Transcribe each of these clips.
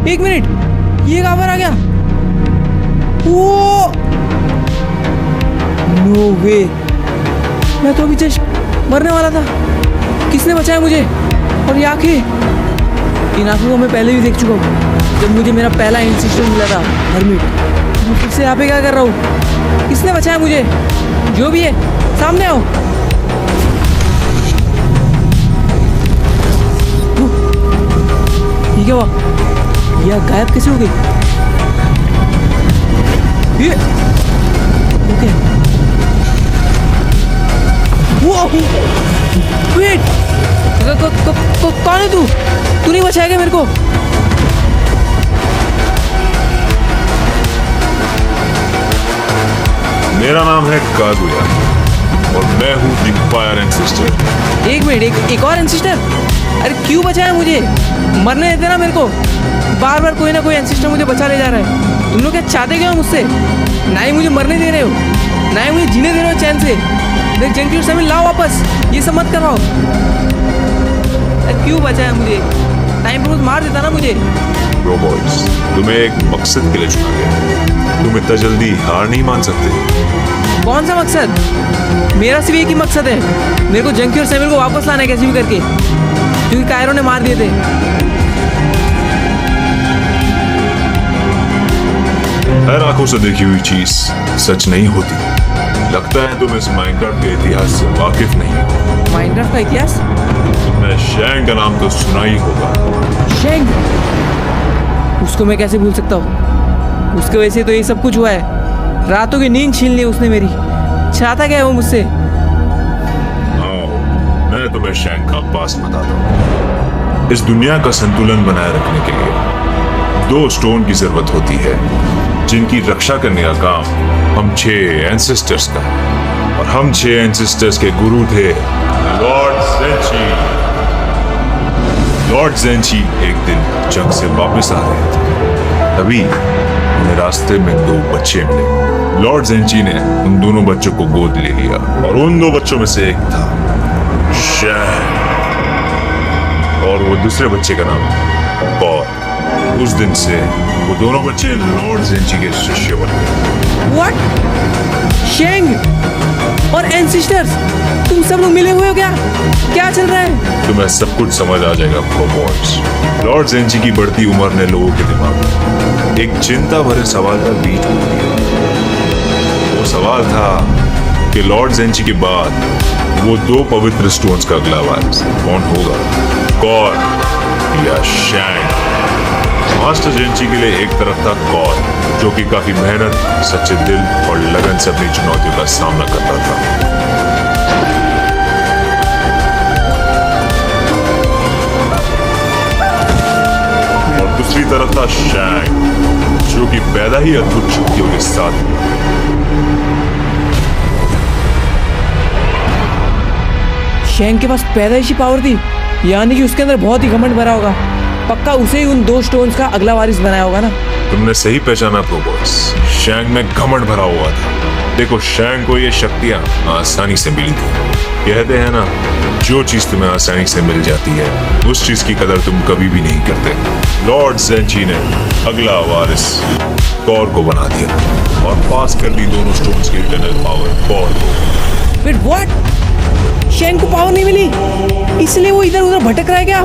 एक मिनट, ये कहाँ पर आ गया? वो नो वे, मैं तो अभी जस्ट मरने वाला था। किसने बचाया मुझे? और ये आंखें, इन आंखों को मैं पहले भी देख चुका हूँ जब मुझे मेरा पहला इंसिस्टर मिला था हरमिट। मैं फिर से यहाँ पे क्या कर रहा हूँ? किसने बचाया मुझे? जो भी है सामने आओ। ये क्या हुआ? यह गायब कैसे हो गई? ये ओके, वो वेट, कौन है तू? तू नहीं बचाएगा मेरे को? मेरा नाम है कागुया और मैं हूँ द फायर एंसेस्टर। एक मिनट, एक और एंसिस्टर? अरे क्यों बचाया मुझे? मरने देते ना मेरे को। बार बार कोई ना कोई एंसिस्टर मुझे बचा ले जा रहा है। तुम लोग क्या चाहते क्या हो मुझसे? ना ही मुझे मरने दे रहे हो, ना ही मुझे जीने दे रहे हो चैन से। मेरे जंगली समय लाओ वापस, ये सब मत करवाओ। क्यों बचाया मुझे? टाइम पर मार देता ना मुझे। रोबोट्स, तुम्हें एक मकसद के लिए चुना गया। तुम इतना जल्दी हार नहीं मान सकते। कौन सा मकसद? मेरा सिर्फ एक ही मकसद है, मेरे को जंकी और सैमुअल को वापस लाना है कैसे भी करके, क्योंकि कायरों ने मार दिए थे। हर आंखों से देखी हुई चीज सच नहीं होती। लगता है तुम इस माइनक्राफ्ट के इतिहास से वाकिफ नहीं हो। माइनक्राफ्ट का इतिहास? तुमने शैंग का नाम तो सुना ही होगा। शैंग? उसको मैं कैसे भूल सकता हूँ? उसके वजह से तो ये सब कुछ हुआ है। रातों की नींद छीन ली उसने मेरी। चाहता क्या है वो मुझसे? आओ, मैं तुम्हें शैंग का पास बताता हूँ। इस दुनिया का संतुलन बनाए रखने के लिए 2 स्टोन की जरूरत होती है, जिनकी रक्षा करने का काम हम 6 एंसेस्टर्स का है। और हम 6 एंसेस्टर्स के गुरु थे लॉर्ड ज़ेंची। लॉर्ड ज़ेंची एक दिन जंग से वापस आ रहे थे, तभी उन्हें रास्ते में 2 बच्चे मिले। लॉर्ड ज़ेंची ने उन दोनों बच्चों को गोद ले लिया और उन 2 बच्चों में से एक था शैंग और वो दूसरे बच्चे का नाम कॉर। उस दिन से वो दोनों बच्चे लॉर्ड ज़ेंची के शिष्य बन गए। व्हाट? शैंग और एंसिस्टर्स, तुम सब लोग मिले हुए हो क्या? क्या चल रहा है? तुम्हें सब कुछ समझ आ जाएगा बॉयज। लॉर्ड ज़ेंची की बढ़ती उम्र ने लोगों के दिमाग में एक चिंता भरे सवाल का बीज बो दिया। वो सवाल था कि लॉर्ड ज़ेंची के बाद वो 2 पवित्र स्टोन्स का अगला वारिस कौन होगा, कॉर या शैंग। मास्टर ज़ेंची के लिए एक तरफ था कॉर, जो कि काफी मेहनत, सच्चे दिल और लगन से अपनी चुनौतियों का सामना करता था। और दूसरी तरफ था शैंग, जो कि पैदा ही अद्भुत शक्तियों के साथ। शैंग के पास पैदाइशी पावर थी, यानी कि उसके अंदर बहुत ही घमंड भरा होगा। पक्का उसे ही उन 2 स्टोन्स का अगला वारिस बनाया होगा ना? तुमने सही पहचाना प्रोबॉस, शैंग में घमंड भरा हुआ था। देखो, शैंग को ये शक्तियां आसानी से मिली थी। कहते हैं ना, जो चीज तुम्हें आसानी से मिल जाती है उस चीज की कदर तुम कभी भी नहीं करते। लॉर्ड ज़ेंची ने अगला वारिस कॉर को बना दिया और पास कर दी दोनों स्टोन्स की इंटरनल पावर कॉर को। फिर व्हाट? शैंग को पावर नहीं मिली, इसलिए वो इधर उधर भटक रहा है क्या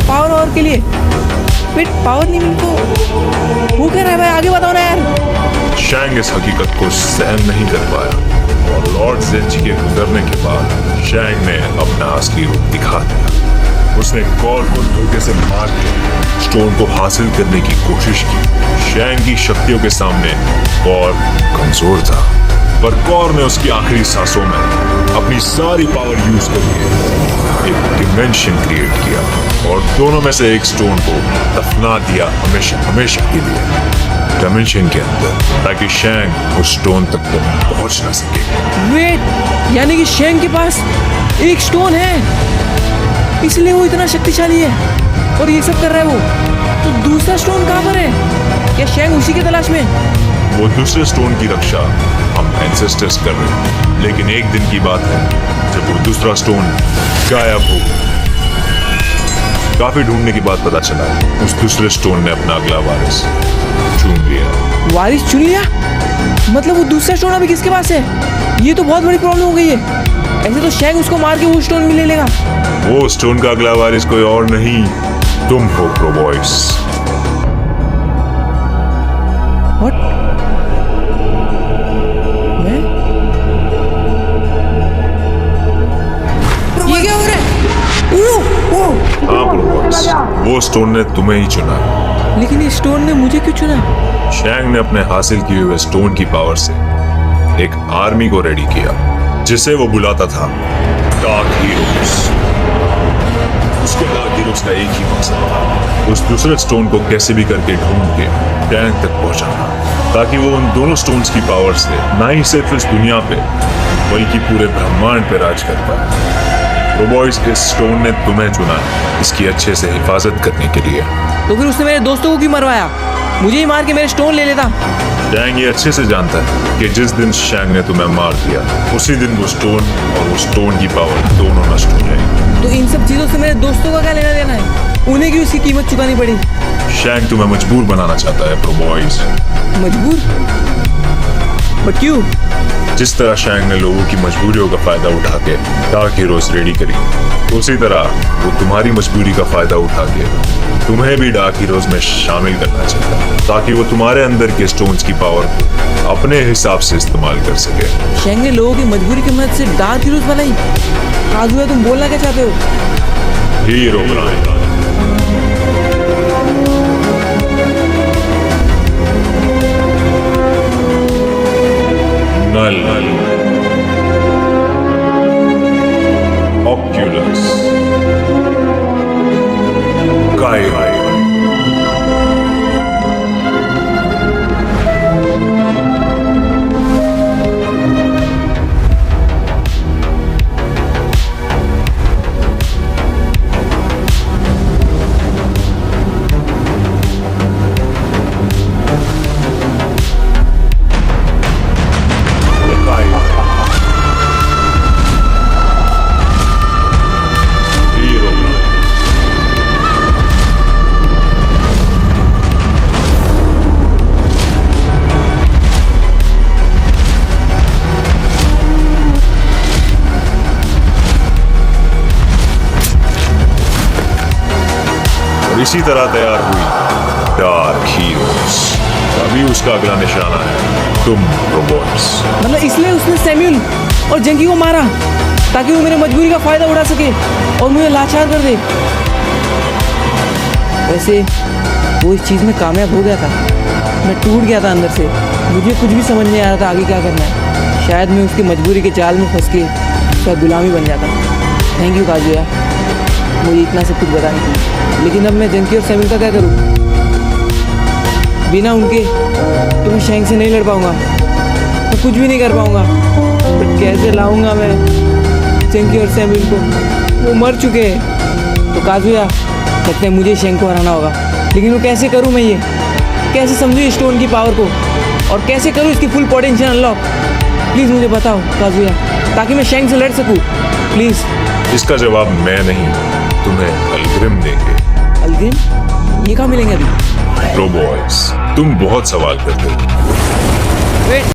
पावर और के लिए? फिर पावर नहीं मिली तो वो कह रहा है भाई, आगे बताओ ना यार। शैंग इस हकीकत को सहन नहीं कर पाया और लॉर्ड ज़ेंची के गुजरने के बाद शैंग ने अपना असली रूप दिखा दिया। उसने कॉर को धोखे से मार के स्टोन को हासिल करने की कोशिश की। शैंग की शक्तियों के सामने कॉर कमजोर था, पर कॉर ने उसकी आखिरी सांसों में अपनी सारी पावर यूज करके एक डिमेंशन क्रिएट किया और दोनों में से एक स्टोन को दफना दिया हमेशा हमेशा के लिए डिमेंशन के अंदर, ताकि शैंग उस स्टोन तक पहुंच ना सके। वेट, यानी कि शैंग के पास एक स्टोन है, इसलिए वो इतना शक्तिशाली है और ये सब कर रहा है वो। तो दूसरा स्टोन कहाँ पर है? क्या शैंग उसी की तलाश में? वो दूसरे स्टोन की रक्षा हम एंसेस्टर्स कर रहे हैं, लेकिन एक दिन की बात है जब वो दूसरा स्टोन गायब हो गया। काफी ढूंढने के बाद पता चला उस दूसरे स्टोन ने अपना अगला वारिस चुन लिया। वारिस चुन लिया? मतलब वो दूसरा स्टोन अभी किसके पास है? ये तो बहुत बड़ी प्रॉब्लम हो गई है। ऐसे तो शैंग उसको मार के वो स्टोन भी ले लेगा। वो स्टोन का अगला वारिस कोई और नहीं, तुम हो प्रोबॉयस। What? मैं? ये क्या हो रहा है? हाँ प्रोबॉयस, वो स्टोन ने तुम्हें ही चुना। लेकिन ये स्टोन ने मुझे क्यों चुना? शैंग ने अपने हासिल किए हुए स्टोन की पावर से एक आर्मी को रेडी किया जिसे वो बुलाता था डार्क हीरोज। उसके डार्क हीरोज का एक ही मकसद था, उस दूसरे स्टोन को कैसे भी करके ढूंढ के टैंक तक पहुंचाना, ताकि वो उन दोनों स्टोन्स की पावर से ना ही सिर्फ इस दुनिया पे बल्कि पूरे ब्रह्मांड पे राज कर पाए। तो बॉयज, इस स्टोन ने तुम्हें चुना है इसकी अच्छे से हिफाजत करने के लिए। तो फिर उसने मेरे दोस्तों को क्यों मरवाया? मुझे ही मार के मेरे स्टोन ले लेता। शैंग ये अच्छे से जानता है कि जिस दिन शैंग ने तुम्हें मार दिया उसी दिन वो स्टोन और वो स्टोन की पावर दोनों नष्ट हो जाएंगी। तो इन सब चीजों से मेरे दोस्तों का क्या लेना देना है? उन्हें क्यों इसकी कीमत चुकानी पड़ी? शैंग तुम्हें मजबूर बनाना चाहता है प्रो बॉयज। मजबूर? बट क्यों? जिस तरह शैंग ने लोगों की मजबूरियों का फायदा उठा के डार्क हीरोज रेडी करी, उसी तरह वो तुम्हारी मजबूरी का फायदा उठा के तुम्हें भी डार्क हीरोज में शामिल करना चाहता है, ताकि वो तुम्हारे अंदर के स्टोन्स की पावर को अपने हिसाब से इस्तेमाल कर सके। शैंग ने लोगों की मजबूरी की मदद से डार्क हीरोज बनाई। काजुया, तुम बोलना क्या चाहते हो? हीरो बनाएगा। नल, ऑक्यूलस, काइरो, इसी तरह तैयार हुई डार्क हीरोज। अभी उसका अगला निशाना है तुम रोबोट्स। मतलब इसलिए उसने सैम्यूल और जंकी को मारा ताकि वो मेरे मजबूरी का फायदा उठा सके और मुझे लाचार कर दे। वैसे वो इस चीज़ में कामयाब हो गया था। मैं टूट गया था अंदर से। मुझे कुछ भी समझ नहीं आ रहा था आगे क्या करना है। शायद मैं उसकी मजबूरी के जाल में फंस के उसका गुलामी बन जाता। थैंक यू काजुया, मुझे इतना सब कुछ बताने के लिए। लेकिन अब मैं जंकी और सैम्यूल का क्या करूँ? बिना उनके तो मैं शैंग से नहीं लड़ पाऊँगा, मैं कुछ भी नहीं कर पाऊँगा। बट कैसे लाऊँगा मैं जंकी और सैम्यूल को? वो मर चुके हैं। तो काजुया, लगता है मुझे शैंग को हराना होगा। लेकिन वो कैसे करूँ मैं? ये कैसे समझूँ इस स्टोन की पावर को और कैसे करूँ इसकी फुल पोटेंशियल अनलॉक? प्लीज़ मुझे बताओ काजुया, ताकि मैं शैंग से लड़ सकूँ। प्लीज़। इसका जवाब मैं नहीं, तुम्हें अलग्रिम देंगे। अलग्रिम? ये कहाँ मिलेंगे अभी? प्रो बॉयज, तुम बहुत सवाल करते हो। वेट।